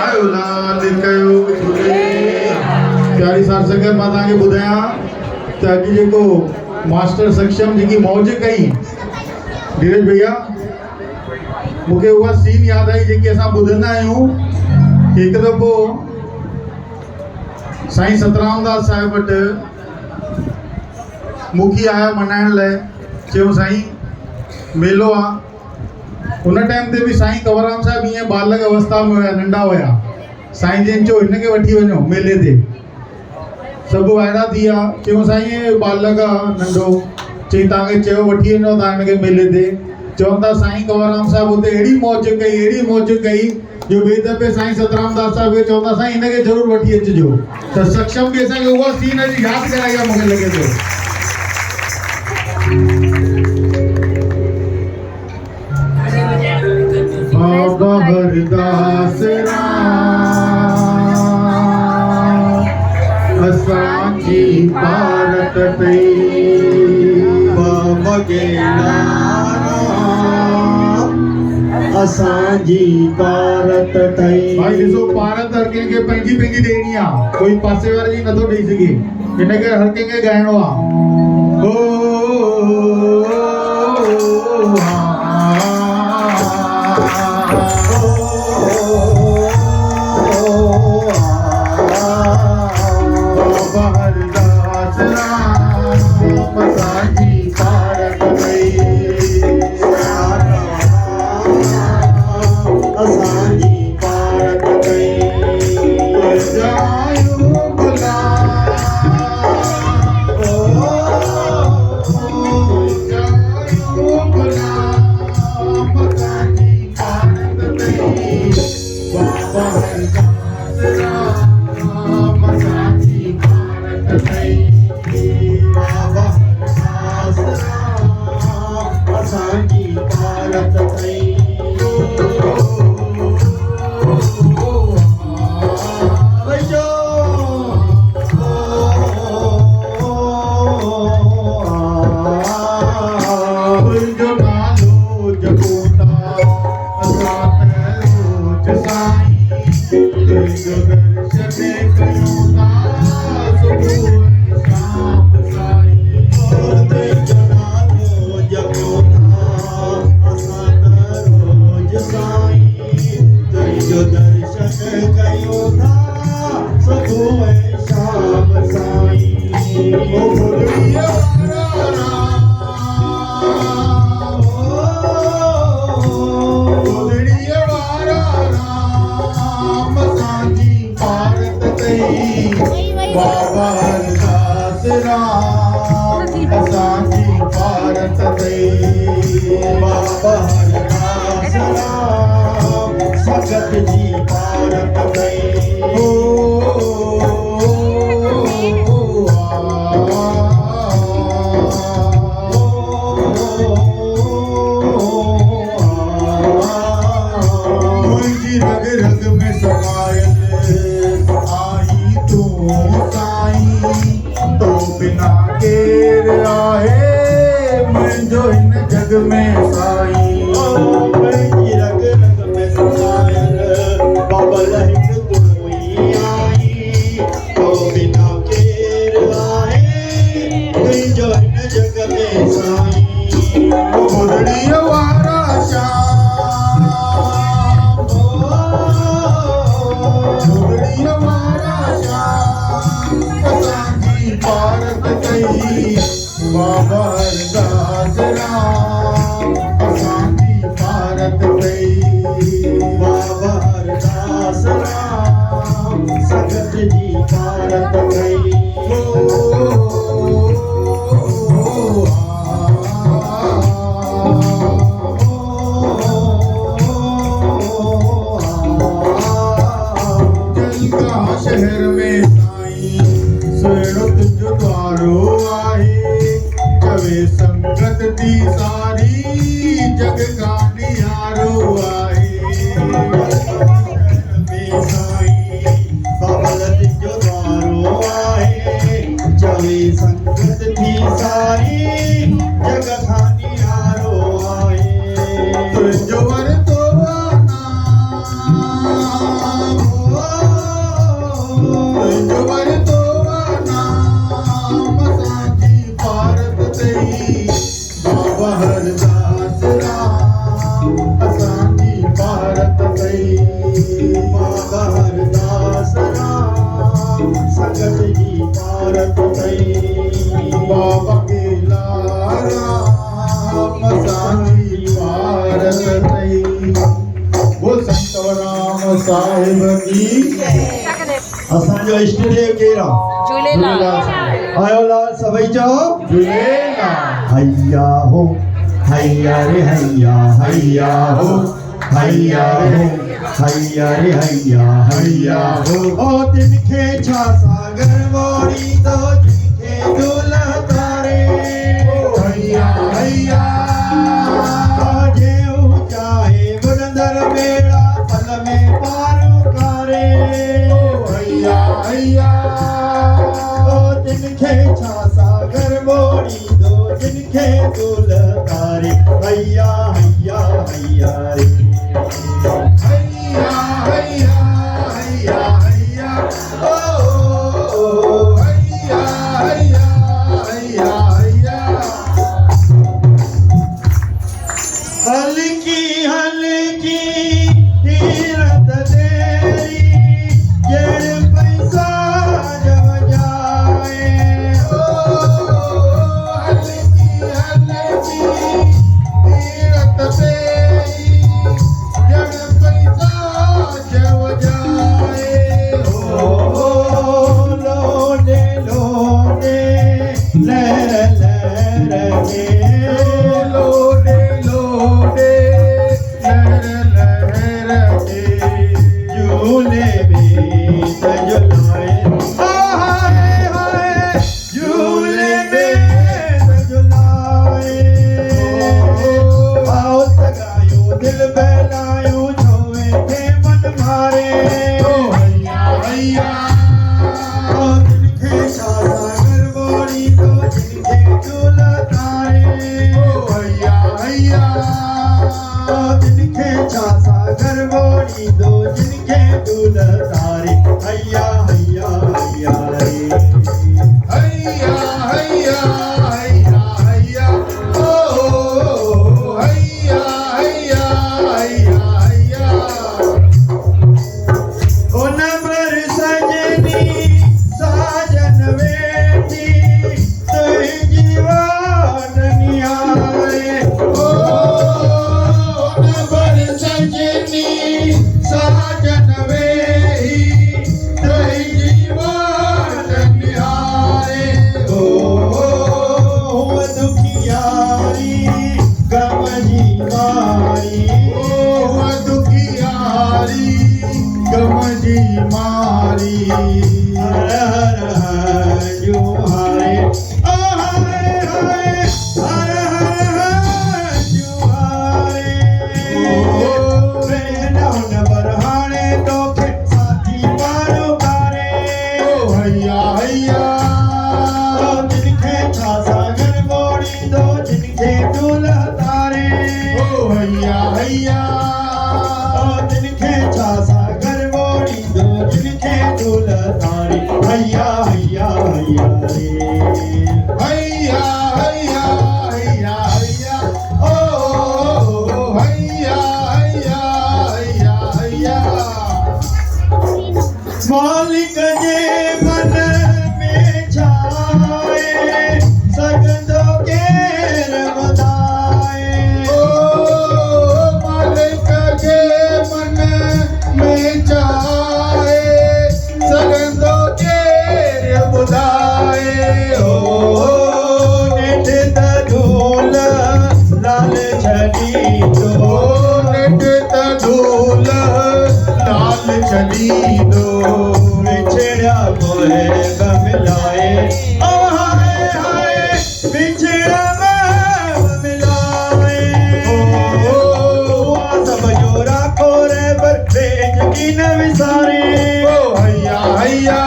आयो लाल कयो झूले। प्यारी सार संगत मां तव्हांखे ॿुधायां त अॼु जेको मास्टर सक्षम जेकी मौज कई धीरज भैया, मूंखे उहा सीन यादि आई जेकी असां ॿुधंदा आहियूं। हिकु दफ़ो साईं सतराम दास साहिब वटि मुखी आया मनाइण लाइ, चयो साईं मेलो आहे। उन टाइम ते बि साईं कंवरराम साहिब ईअं बालक अवस्था में हुया, नंढा हुया। साईं जन चयो हिनखे वठी वञो मेले ते। सभु वाइड़ा थी विया, चयो साईं बालक आहे नंढो, चई तव्हांखे चयो वठी वञो तव्हां हिनखे मेले ते। चवनि था साईं कंवरराम साहिब हुते अहिड़ी मौज कई जो ॿिए दफ़े साईं सतराम दास साहिब खे चवंदा साईं हिनखे ज़रूरु वठी अचिजो। त सक्षम बि असांखे उहा सीन अॼु यादि कराई आहे, मूंखे लॻे थो। बाबा हरदास असांजी भारत ते बाबा के असांजी भारत ते। भाई ॾिसो, भारत हर कंहिंखे पंहिंजी पंहिंजी ॾियणी आहे, कोई पासे वारे जी नथो ॾेई सघे। हिनखे हर कंहिंखे ॻाइणो आहे। बाबा हरदास असांजी भारत ते बाबा हरदास सगत जी भारत ते। मुंहिंजी रग रग में समायल आई तू साईं, तो बिना केर आहे मुंहिंजो हिन जग में साईं। मुंहिंजी रग रग में समायल बाबल हिकु तू ई आई, तो बिना केर आहे मुंहिंजो हिन जग में साईं। मुरड़ीअ वारा श्याम, मुरड़ीअ वारा श्याम असांजी भारत ते बाबा हरदास असांजी भारत ते बाबा हरदास सगत जी भारत ते। शहर में साईं सुहिणो तुंहिंजो द्वारो आहे, चवे संगत दी सारी जग का निहारो आहे। शहर में साईं बाबल तुंहिंजो द्वारो आहे, चवे संगत दी सारी जग का निहारो आहे। तुंहिंजो वरतो नाम जुबर तो नाम सांची भारत तई बाबा हरदास राम असांजी भारत तई बाबा हरदास राम संगत जी भारत तई बाबा केला राम असांजी भारत तई वो संत राम साहिब की असांजो इष्ट देव केरा झूलेलाल आयो लाल सभई चओ झूलेलाल हैया हो हैया रे हैया हैया हो हैया हो हैया रे हैया हैया हो ओ तिनखे छा सागर मोड़ी तो जिनखे दुल तारे हैया हैया जे ऊंचाए बुलंदर बेड़ा पल में पार करे हैया हैया ओ तिनखे छा सागर मोड़ी दो जिनखे दुल तारे हैया हैया हैया रे हैया हैया हैया हैया ओ हैया हैया हैया हैया हल्की हल्की हीरत तेरी जड़ पैसा जब जाए हल्की हल्की तीरथ तेरी जड़ पैसा जब जाए ओ लोने लोने लहर लहर के लोडे लोडे लहर लहर के झूले में सजलाए हाय हाय झूले में सजलाए आओ सगायो दिल बहलायो छोए के मन मारे हैया हैया ओ जिनके सागर बोली तो जिनके झूल तारे हैया हैया ओ जिनके सागर बोली दो जिनके झूल तारे हैया हैया हैया रे हैया हैया हैया हैया ओ हैया हैया हैया हैया उन पर सजनी साजन वेठी तुई जीवन निहारे बर सजनी साजन वेही तई जीवन निहारे ओ दुखियारी गम जीवारी ओ दुखियारी गम जी मारी हर हर हर जो हारे ओ हाय हाय हर हर हर जो हारे बेनौन बरहाने तो फिर साथी पारो कारे हैया हैया ओ जिनके छा सागर मोड़ी दो जिनके डुल तारे हैया हैया ओ जिनके छा सागर मोड़ी दो जिनके डुल तारे हैया हैया हैया रे हैया हैया हैया हैया ओ हैया हैया हैया हैया मालिक जे मन में छाए सगंदो केर वधाए ओ मालिक के मन में चाहे सगंदो केर बुधाए ओ नेठ त ढोल लाल छड़ी ओ दो नेट तूल लाल चली दो बिछड़ा मोहे मिलाए ओ हाय हाय बिछड़ा मिलाए ओ सब जोरा कोरे पर भेज की न विसारे ओ हैया हैया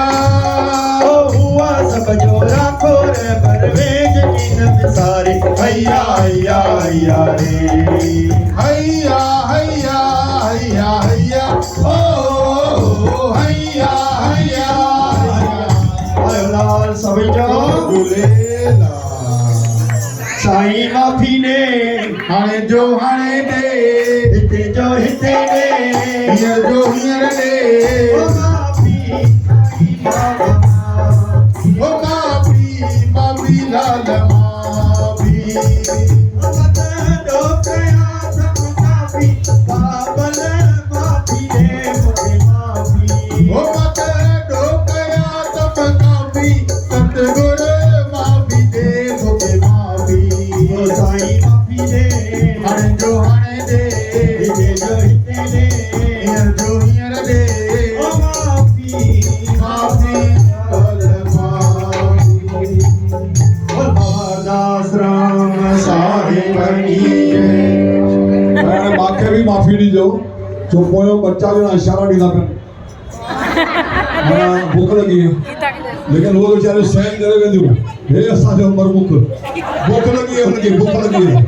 ओ हुआ सब जोरा कोरे पर भेज की न विसारे हैया हैया हैया रे हैया हैया हैया हैया ओ हैया हैया सभी जो झूलेलाल साईं माफ़ी ने हाणे जो हाणे ॾे हिते जो हिते ने हींअर जो हींअर ॾे ओ माफ़ी ओ माफ़ी माफ़ी लाल माफ़ी मत दो कया सब माफ़ी बाबल माफ़ी दे मुझे माफ़ी ओ मत ॾोकया सब काफ़ी सतगुर माफ़ी दे मूंखे माफ़ी ओ साईं माफ़ी दे हाणे जो हाणे ॾे हिते जो हिते ने हींअर जो हींअर ॾे ओ माफ़ी माफ़ी लाल माफ़ी बोल बाबा दास राम साहिब की जय हाणे मूंखे बि माफ़ी ॾिजो छो पोयों बच्चा ॼणा इशारा ॾींदा पिया माना बुख लॻी लेकिन उहो वीचारियूं सहन करे वेंदियूं हे असांजो मरमुख बुख लॻी आहे हुनखे बुख लॻी आहे